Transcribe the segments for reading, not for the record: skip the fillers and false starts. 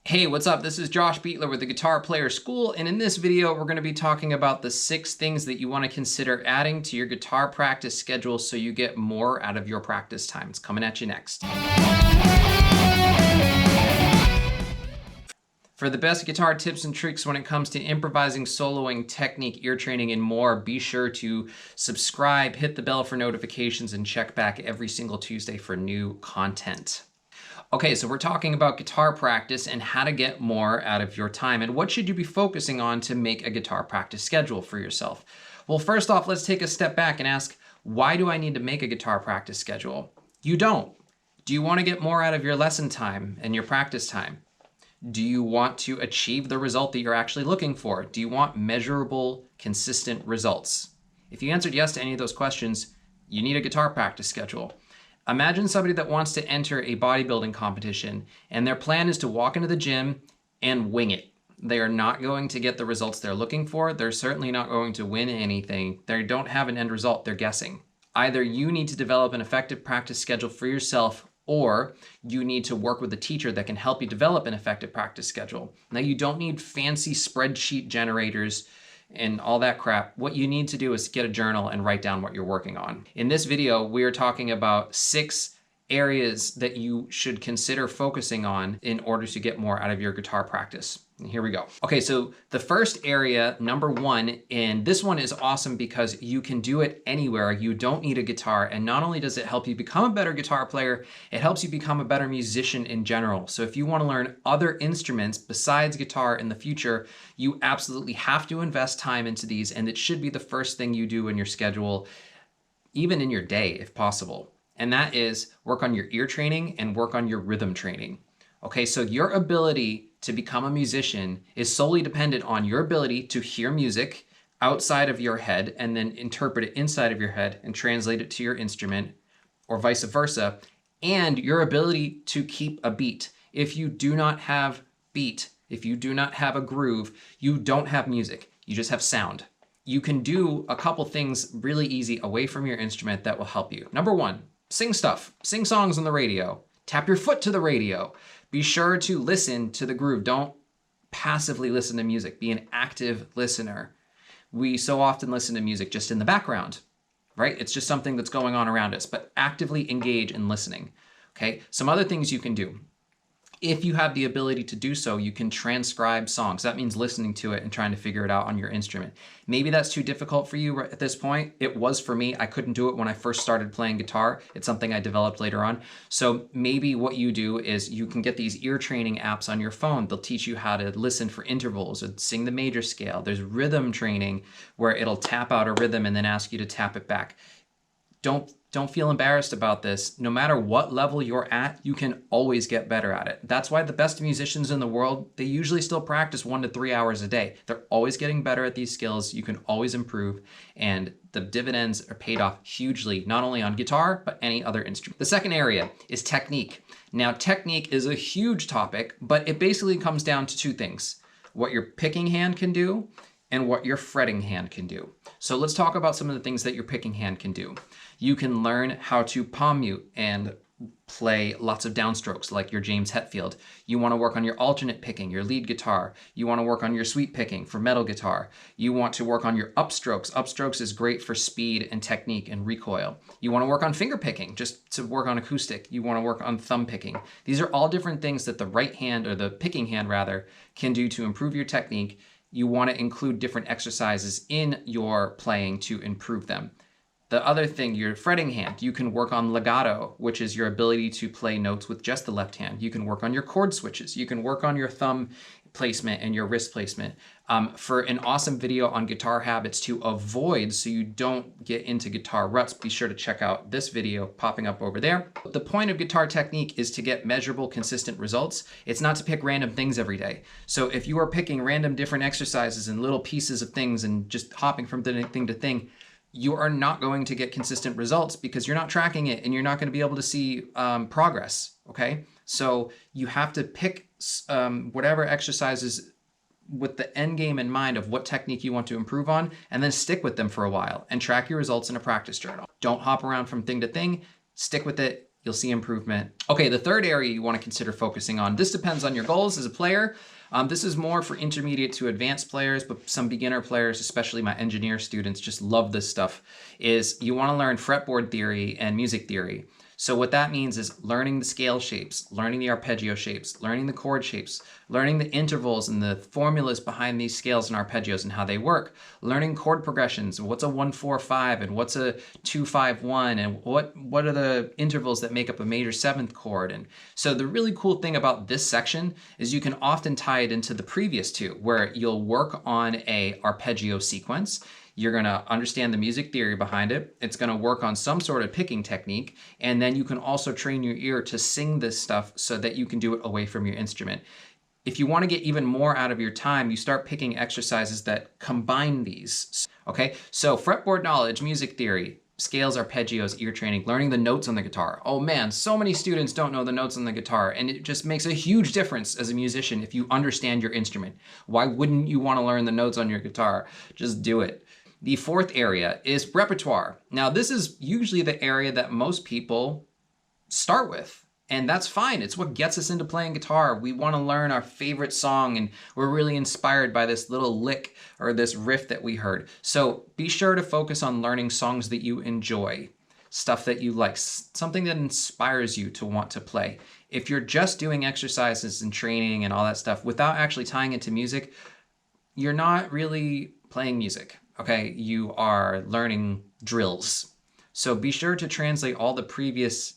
Hey, what's up? This is Josh Beatler with the Guitar Player School, and in this video, we're going to be talking about the 6 things that you want to consider adding to your guitar practice schedule so you get more out of your practice time. It's coming at you next. For the best guitar tips and tricks when it comes to improvising, soloing, technique, ear training, and more, be sure to subscribe, hit the bell for notifications, and check back every single Tuesday for new content. Okay, so we're talking about guitar practice and how to get more out of your time and what should you be focusing on to make a guitar practice schedule for yourself. Well, first off, let's take a step back and ask, why do I need to make a guitar practice schedule? You don't. Do you want to get more out of your lesson time and your practice time? Do you want to achieve the result that you're actually looking for? Do you want measurable, consistent results? If you answered yes to any of those questions, you need a guitar practice schedule. Imagine somebody that wants to enter a bodybuilding competition and their plan is to walk into the gym and wing it. They are not going to get the results they're looking for. They're certainly not going to win anything. They don't have an end result. They're guessing. Either you need to develop an effective practice schedule for yourself, or you need to work with a teacher that can help you develop an effective practice schedule. Now, you don't need fancy spreadsheet generators and all that crap. What you need to do is get a journal and write down what you're working on. In this video, we are talking about 6 areas that you should consider focusing on in order to get more out of your guitar practice. And here we go. Okay, so the first area, number 1, and this one is awesome because you can do it anywhere. You don't need a guitar, and not only does it help you become a better guitar player, it helps you become a better musician in general. So if you want to learn other instruments besides guitar in the future, you absolutely have to invest time into these, and it should be the first thing you do in your schedule, even in your day if possible. And that is work on your ear training and work on your rhythm training. Okay, so your ability to become a musician is solely dependent on your ability to hear music outside of your head and then interpret it inside of your head and translate it to your instrument, or vice versa, and your ability to keep a beat. If you do not have beat, if you do not have a groove, you don't have music, you just have sound. You can do a couple things really easy away from your instrument that will help you. Number 1, sing stuff, sing songs on the radio, tap your foot to the radio. Be sure to listen to the groove. Don't passively listen to music. Be an active listener. We so often listen to music just in the background, right? It's just something that's going on around us, but actively engage in listening, okay? Some other things you can do. If you have the ability to do so, you can transcribe songs. That means listening to it and trying to figure it out on your instrument. Maybe that's too difficult for you at this point. It was for me. I couldn't do it when I first started playing guitar. It's something I developed later on. So maybe what you do is you can get these ear training apps on your phone. They'll teach you how to listen for intervals or sing the major scale. There's rhythm training where it'll tap out a rhythm and then ask you to tap it back. Don't feel embarrassed about this. No matter what level you're at, you can always get better at it. That's why the best musicians in the world, they usually still practice 1 to 3 hours a day. They're always getting better at these skills. You can always improve, and the dividends are paid off hugely, not only on guitar, but any other instrument. The second area is technique. Now, technique is a huge topic, but it basically comes down to 2 things: what your picking hand can do and what your fretting hand can do. So let's talk about some of the things that your picking hand can do. You can learn how to palm mute and play lots of downstrokes like your James Hetfield. You want to work on your alternate picking, your lead guitar. You want to work on your sweep picking for metal guitar. You want to work on your upstrokes. Upstrokes is great for speed and technique and recoil. You want to work on finger picking, just to work on acoustic. You want to work on thumb picking. These are all different things that the right hand, or the picking hand rather, can do to improve your technique. You want to include different exercises in your playing to improve them. The other thing, your fretting hand, you can work on legato, which is your ability to play notes with just the left hand. You can work on your chord switches. You can work on your thumb placement and your wrist placement. For an awesome video on guitar habits to avoid so you don't get into guitar ruts, be sure to check out this video popping up over there. The point of guitar technique is to get measurable, consistent results. It's not to pick random things every day. So if you are picking random different exercises and little pieces of things and just hopping from thing to thing, you are not going to get consistent results because you're not tracking it and you're not going to be able to see progress, okay? So you have to pick whatever exercises with the end game in mind of what technique you want to improve on, and then stick with them for a while and track your results in a practice journal. Don't hop around from thing to thing. Stick with it you'll see improvement. Okay, the third area you want to consider focusing on, this depends on your goals as a player. This is more for intermediate to advanced players, but some beginner players, especially my engineer students, just love this stuff, is you want to learn fretboard theory and music theory. So what that means is learning the scale shapes, learning the arpeggio shapes, learning the chord shapes, learning the intervals and the formulas behind these scales and arpeggios and how they work, learning chord progressions, what's a 1-4-5 and what's a 2-5-1 and what are the intervals that make up a major seventh chord. And so the really cool thing about this section is you can often tie it into the previous two, where you'll work on a arpeggio sequence. You're going to understand the music theory behind it. It's going to work on some sort of picking technique. And then you can also train your ear to sing this stuff so that you can do it away from your instrument. If you want to get even more out of your time, you start picking exercises that combine these. Okay, so fretboard knowledge, music theory, scales, arpeggios, ear training, learning the notes on the guitar. Oh man, so many students don't know the notes on the guitar, and it just makes a huge difference as a musician if you understand your instrument. Why wouldn't you want to learn the notes on your guitar? Just do it. The fourth area is repertoire. Now, this is usually the area that most people start with, and that's fine. It's what gets us into playing guitar. We want to learn our favorite song, and we're really inspired by this little lick or this riff that we heard. So be sure to focus on learning songs that you enjoy, stuff that you like, something that inspires you to want to play. If you're just doing exercises and training and all that stuff without actually tying it to music, you're not really playing music. Okay, you are learning drills. So be sure to translate all the previous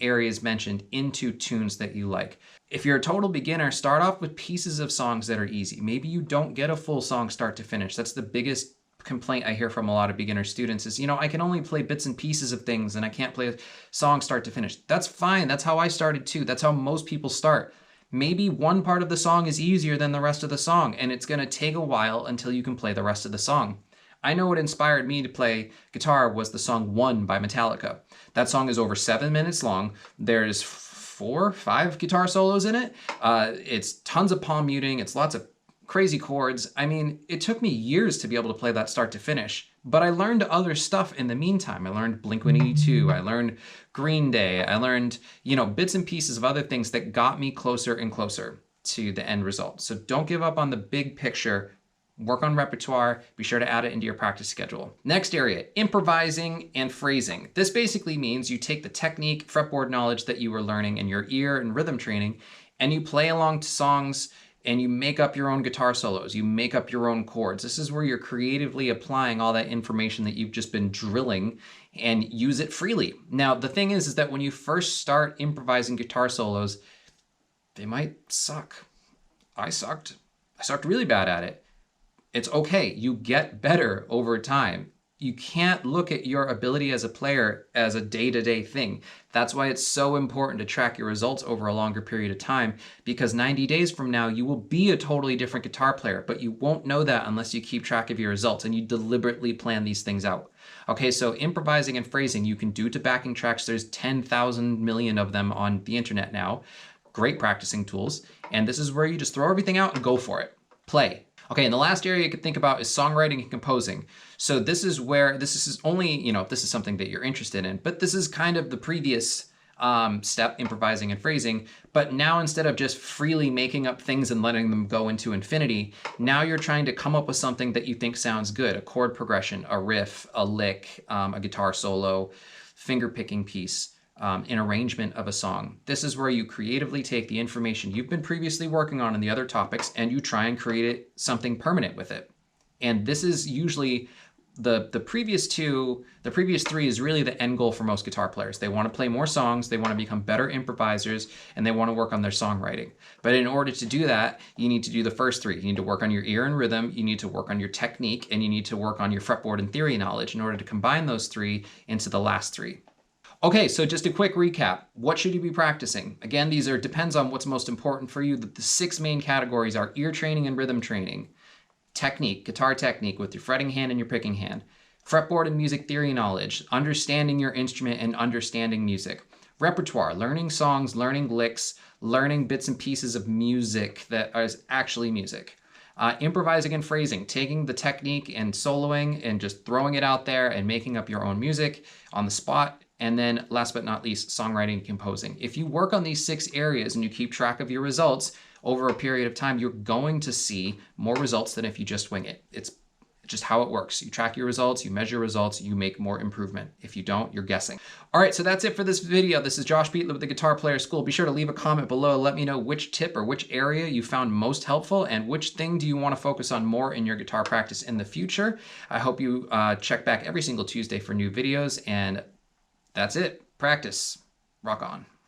areas mentioned into tunes that you like. If you're a total beginner, start off with pieces of songs that are easy. Maybe you don't get a full song start to finish. That's the biggest complaint I hear from a lot of beginner students is, I can only play bits and pieces of things and I can't play a song start to finish. That's fine. That's how I started too. That's how most people start. Maybe one part of the song is easier than the rest of the song, and it's going to take a while until you can play the rest of the song. I know what inspired me to play guitar was the song One by Metallica. That song is over 7 minutes long. There's 4 or 5 guitar solos in it. It's tons of palm muting. It's lots of crazy chords. I mean, it took me years to be able to play that start to finish, but I learned other stuff in the meantime. I learned Blink-182. I learned Green Day. I learned, bits and pieces of other things that got me closer and closer to the end result. So don't give up on the big picture. Work on repertoire. Be sure to add it into your practice schedule. Next area, improvising and phrasing. This basically means you take the technique, fretboard knowledge that you were learning in your ear and rhythm training, and you play along to songs and you make up your own guitar solos. You make up your own chords. This is where you're creatively applying all that information that you've just been drilling and use it freely. Now, the thing is that when you first start improvising guitar solos, they might suck. I sucked really bad at it. It's okay. You get better over time. You can't look at your ability as a player as a day-to-day thing. That's why it's so important to track your results over a longer period of time, because 90 days from now, you will be a totally different guitar player, but you won't know that unless you keep track of your results and you deliberately plan these things out. Okay, so improvising and phrasing, you can do to backing tracks. There's 10,000 million of them on the internet now. Great practicing tools. And this is where you just throw everything out and go for it. Play. Okay, and the last area you could think about is songwriting and composing. So this is where, this is only, if this is something that you're interested in, but this is kind of the previous step, improvising and phrasing. But now instead of just freely making up things and letting them go into infinity, now you're trying to come up with something that you think sounds good, a chord progression, a riff, a lick, a guitar solo, finger picking piece. An arrangement of a song. This is where you creatively take the information you've been previously working on in the other topics and you try and create something permanent with it. And this is usually the previous three is really the end goal for most guitar players. They want to play more songs, they want to become better improvisers, and they want to work on their songwriting. But in order to do that, you need to do the first three. You need to work on your ear and rhythm, you need to work on your technique, and you need to work on your fretboard and theory knowledge in order to combine those three into the last three. Okay, so just a quick recap. What should you be practicing? Again, depends on what's most important for you. The 6 main categories are ear training and rhythm training, technique, guitar technique with your fretting hand and your picking hand, fretboard and music theory knowledge, understanding your instrument and understanding music, repertoire, learning songs, learning licks, learning bits and pieces of music that is actually music. Improvising and phrasing, taking the technique and soloing and just throwing it out there and making up your own music on the spot. And then last but not least, songwriting and composing. If you work on these 6 areas and you keep track of your results over a period of time, you're going to see more results than if you just wing it. It's just how it works. You track your results, you measure results, you make more improvement. If you don't, you're guessing. All right, so that's it for this video. This is Josh Beatley with the Guitar Player School. Be sure to leave a comment below. Let me know which tip or which area you found most helpful and which thing do you want to focus on more in your guitar practice in the future. I hope you check back every single Tuesday for new videos, and that's it. Practice. Rock on.